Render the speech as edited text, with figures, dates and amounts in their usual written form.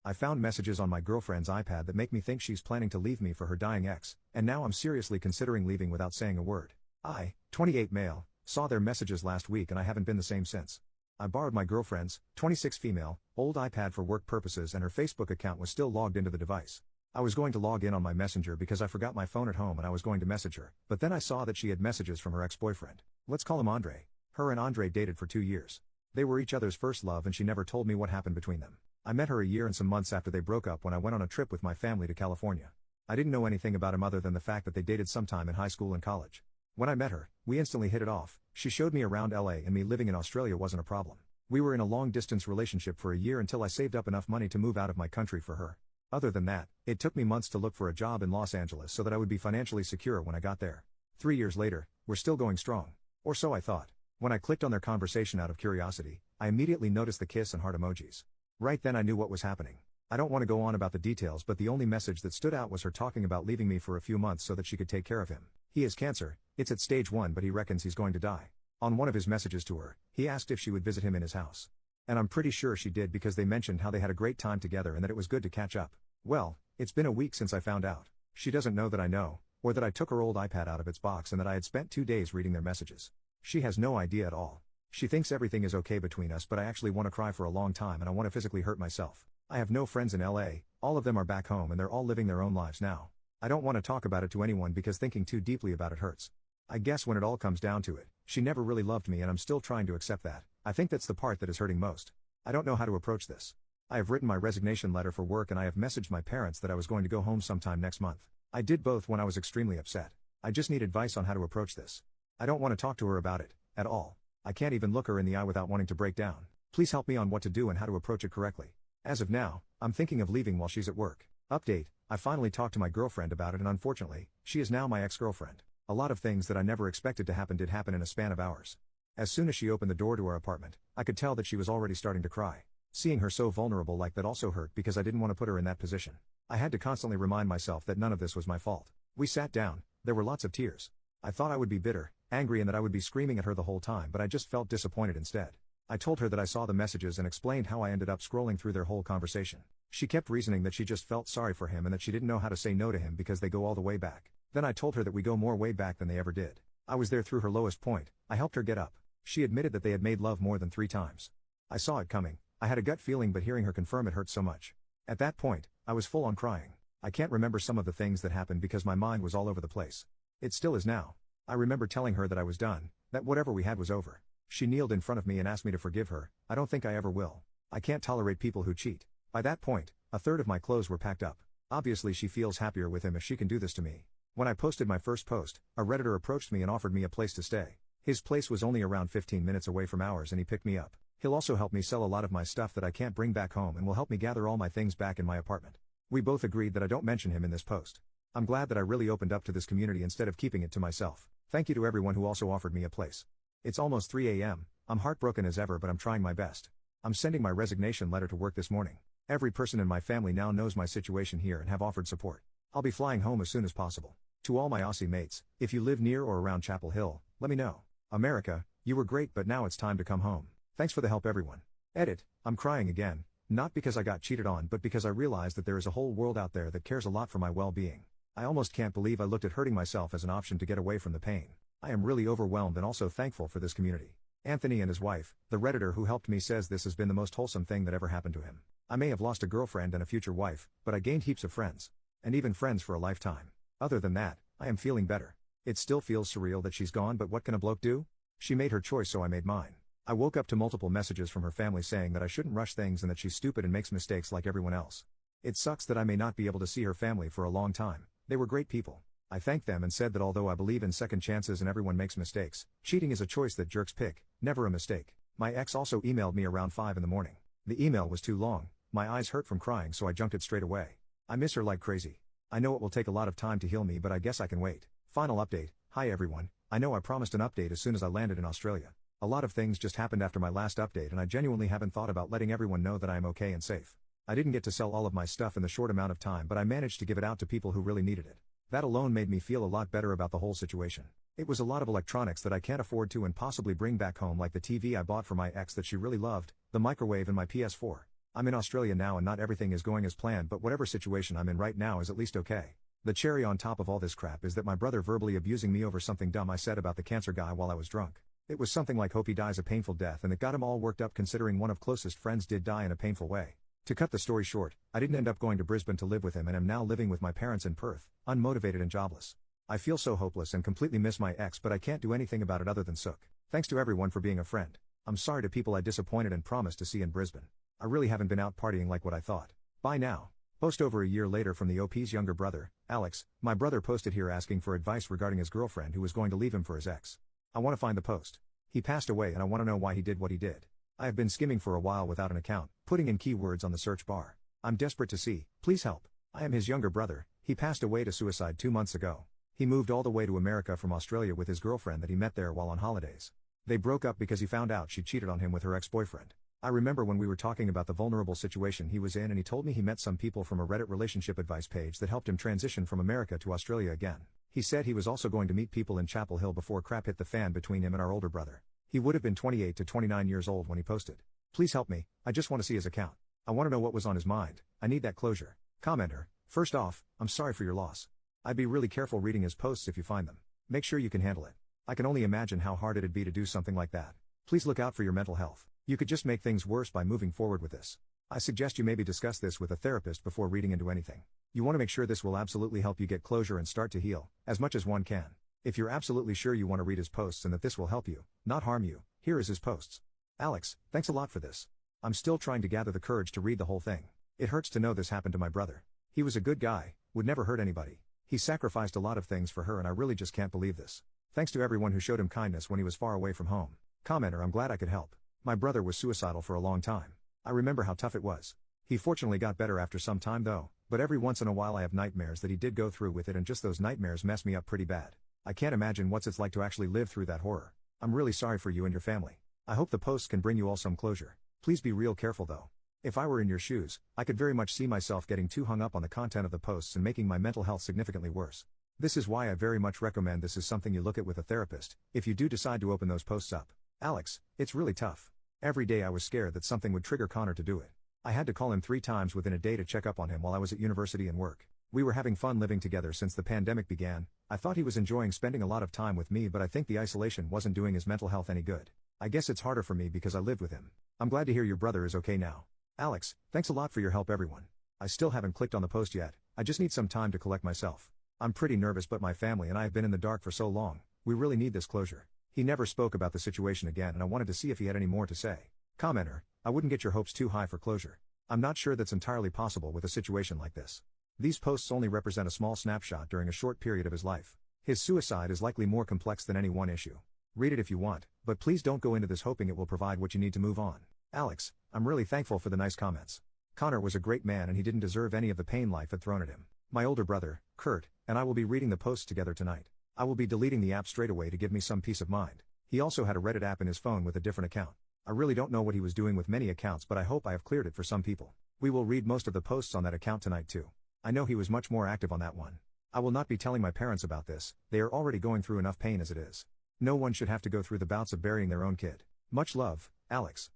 I found messages on my girlfriend's iPad that make me think she's planning to leave me for her dying ex, and now I'm seriously considering leaving without saying a word. I, 28 male, saw their messages last week and I haven't been the same since. I borrowed my girlfriend's, 26 female, old iPad for work purposes and her Facebook account was still logged into the device. I was going to log in on my messenger because I forgot my phone at home and I was going to message her, but then I saw that she had messages from her ex-boyfriend. Let's call him Andre. Her and Andre dated for 2 years. They were each other's first love and she never told me what happened between them. I met her a year and some months after they broke up when I went on a trip with my family to California. I didn't know anything about him other than the fact that they dated sometime in high school and college. When I met her, we instantly hit it off. She showed me around LA and me living in Australia wasn't a problem. We were in a long-distance relationship for a year until I saved up enough money to move out of my country for her. Other than that, it took me months to look for a job in Los Angeles so that I would be financially secure when I got there. 3 years later, we're still going strong. Or so I thought. When I clicked on their conversation out of curiosity, I immediately noticed the kiss and heart emojis. Right then I knew what was happening. I don't want to go on about the details, but the only message that stood out was her talking about leaving me for a few months so that she could take care of him. He has cancer, it's at stage 1 but he reckons he's going to die. On one of his messages to her, he asked if she would visit him in his house. And I'm pretty sure she did because they mentioned how they had a great time together and that it was good to catch up. Well, it's been a week since I found out. She doesn't know that I know, or that I took her old iPad out of its box and that I had spent 2 days reading their messages. She has no idea at all. She thinks everything is okay between us, but I actually want to cry for a long time and I want to physically hurt myself. I have no friends in LA, all of them are back home and they're all living their own lives now. I don't want to talk about it to anyone because thinking too deeply about it hurts. I guess when it all comes down to it, she never really loved me and I'm still trying to accept that. I think that's the part that is hurting most. I don't know how to approach this. I have written my resignation letter for work and I have messaged my parents that I was going to go home sometime next month. I did both when I was extremely upset. I just need advice on how to approach this. I don't want to talk to her about it, at all. I can't even look her in the eye without wanting to break down. Please help me on what to do and how to approach it correctly. As of now, I'm thinking of leaving while she's at work. Update, I finally talked to my girlfriend about it and unfortunately, she is now my ex-girlfriend. A lot of things that I never expected to happen did happen in a span of hours. As soon as she opened the door to our apartment, I could tell that she was already starting to cry. Seeing her so vulnerable like that also hurt because I didn't want to put her in that position. I had to constantly remind myself that none of this was my fault. We sat down, there were lots of tears. I thought I would be bitter, angry and that I would be screaming at her the whole time, but I just felt disappointed instead. I told her that I saw the messages and explained how I ended up scrolling through their whole conversation. She kept reasoning that she just felt sorry for him and that she didn't know how to say no to him because they go all the way back. Then I told her that we go more way back than they ever did. I was there through her lowest point. I helped her get up. She admitted that they had made love more than 3 times. I saw it coming. I had a gut feeling, but hearing her confirm it hurt so much. At that point, I was full on crying. I can't remember some of the things that happened because my mind was all over the place. It still is now. I remember telling her that I was done, that whatever we had was over. She kneeled in front of me and asked me to forgive her. I don't think I ever will. I can't tolerate people who cheat. By that point, a third of my clothes were packed up. Obviously she feels happier with him if she can do this to me. When I posted my first post, a Redditor approached me and offered me a place to stay. His place was only around 15 minutes away from ours and he picked me up. He'll also help me sell a lot of my stuff that I can't bring back home and will help me gather all my things back in my apartment. We both agreed that I don't mention him in this post. I'm glad that I really opened up to this community instead of keeping it to myself. Thank you to everyone who also offered me a place. It's almost 3 a.m. I'm heartbroken as ever, but I'm trying my best. I'm sending my resignation letter to work this morning. Every person in my family now knows my situation here and have offered support. I'll be flying home as soon as possible. To all my Aussie mates, if you live near or around Chapel Hill, let me know. America, you were great, but now it's time to come home. Thanks for the help, everyone. Edit, I'm crying again, not because I got cheated on but because I realized that there is a whole world out there that cares a lot for my well-being. I almost can't believe I looked at hurting myself as an option to get away from the pain. I am really overwhelmed and also thankful for this community. Anthony and his wife, the Redditor who helped me, says this has been the most wholesome thing that ever happened to him. I may have lost a girlfriend and a future wife, but I gained heaps of friends. And even friends for a lifetime. Other than that, I am feeling better. It still feels surreal that she's gone, but what can a bloke do? She made her choice, so I made mine. I woke up to multiple messages from her family saying that I shouldn't rush things and that she's stupid and makes mistakes like everyone else. It sucks that I may not be able to see her family for a long time. They were great people. I thanked them and said that although I believe in second chances and everyone makes mistakes, cheating is a choice that jerks pick, never a mistake. My ex also emailed me around 5 in the morning. The email was too long, my eyes hurt from crying, so I junked it straight away. I miss her like crazy. I know it will take a lot of time to heal me, but I guess I can wait. Final update. Hi everyone, I know I promised an update as soon as I landed in Australia. A lot of things just happened after my last update and I genuinely haven't thought about letting everyone know that I am okay and safe. I didn't get to sell all of my stuff in the short amount of time, but I managed to give it out to people who really needed it. That alone made me feel a lot better about the whole situation. It was a lot of electronics that I can't afford to and possibly bring back home, like the TV I bought for my ex that she really loved, the microwave and my PS4. I'm in Australia now and not everything is going as planned, but whatever situation I'm in right now is at least okay. The cherry on top of all this crap is that my brother verbally abusing me over something dumb I said about the cancer guy while I was drunk. It was something like hope he dies a painful death, and it got him all worked up considering one of closest friends did die in a painful way. To cut the story short, I didn't end up going to Brisbane to live with him and am now living with my parents in Perth, unmotivated and jobless. I feel so hopeless and completely miss my ex, but I can't do anything about it other than sook. Thanks to everyone for being a friend. I'm sorry to people I disappointed and promised to see in Brisbane. I really haven't been out partying like what I thought. Bye now. Post over a year later from the OP's younger brother, Alex. My brother posted here asking for advice regarding his girlfriend who was going to leave him for his ex. I want to find the post. He passed away and I want to know why he did what he did. I have been skimming for a while without an account, putting in keywords on the search bar. I'm desperate to see, please help. I am his younger brother. He passed away to suicide 2 months ago. He moved all the way to America from Australia with his girlfriend that he met there while on holidays. They broke up because he found out she cheated on him with her ex-boyfriend. I remember when we were talking about the vulnerable situation he was in, and he told me he met some people from a Reddit relationship advice page that helped him transition from America to Australia again. He said he was also going to meet people in Chapel Hill before crap hit the fan between him and our older brother. He would have been 28 to 29 years old when he posted. Please help me, I just want to see his account. I want to know what was on his mind. I need that closure. Commenter, first off, I'm sorry for your loss. I'd be really careful reading his posts if you find them. Make sure you can handle it. I can only imagine how hard it'd be to do something like that. Please look out for your mental health. You could just make things worse by moving forward with this. I suggest you maybe discuss this with a therapist before reading into anything. You want to make sure this will absolutely help you get closure and start to heal, as much as one can. If you're absolutely sure you want to read his posts and that this will help you, not harm you, here is his posts. Alex, thanks a lot for this. I'm still trying to gather the courage to read the whole thing. It hurts to know this happened to my brother. He was a good guy, would never hurt anybody. He sacrificed a lot of things for her and I really just can't believe this. Thanks to everyone who showed him kindness when he was far away from home. Commenter, I'm glad I could help. My brother was suicidal for a long time. I remember how tough it was. He fortunately got better after some time though, but every once in a while I have nightmares that he did go through with it, and just those nightmares mess me up pretty bad. I can't imagine what it's like to actually live through that horror. I'm really sorry for you and your family. I hope the posts can bring you all some closure. Please be real careful though. If I were in your shoes, I could very much see myself getting too hung up on the content of the posts and making my mental health significantly worse. This is why I very much recommend this is something you look at with a therapist, if you do decide to open those posts up. Alex, it's really tough. Every day I was scared that something would trigger Connor to do it. I had to call him 3 times within a day to check up on him while I was at university and work. We were having fun living together since the pandemic began. I thought he was enjoying spending a lot of time with me, but I think the isolation wasn't doing his mental health any good. I guess it's harder for me because I lived with him. I'm glad to hear your brother is okay now. Alex, thanks a lot for your help everyone. I still haven't clicked on the post yet. I just need some time to collect myself. I'm pretty nervous, but my family and I have been in the dark for so long. We really need this closure. He never spoke about the situation again and I wanted to see if he had any more to say. Commenter, I wouldn't get your hopes too high for closure. I'm not sure that's entirely possible with a situation like this. These posts only represent a small snapshot during a short period of his life. His suicide is likely more complex than any one issue. Read it if you want, but please don't go into this hoping it will provide what you need to move on. Alex, I'm really thankful for the nice comments. Connor was a great man and he didn't deserve any of the pain life had thrown at him. My older brother, Kurt, and I will be reading the posts together tonight. I will be deleting the app straight away to give me some peace of mind. He also had a Reddit app in his phone with a different account. I really don't know what he was doing with many accounts, but I hope I have cleared it for some people. We will read most of the posts on that account tonight too. I know he was much more active on that one. I will not be telling my parents about this, they are already going through enough pain as it is. No one should have to go through the bouts of burying their own kid. Much love, Alex.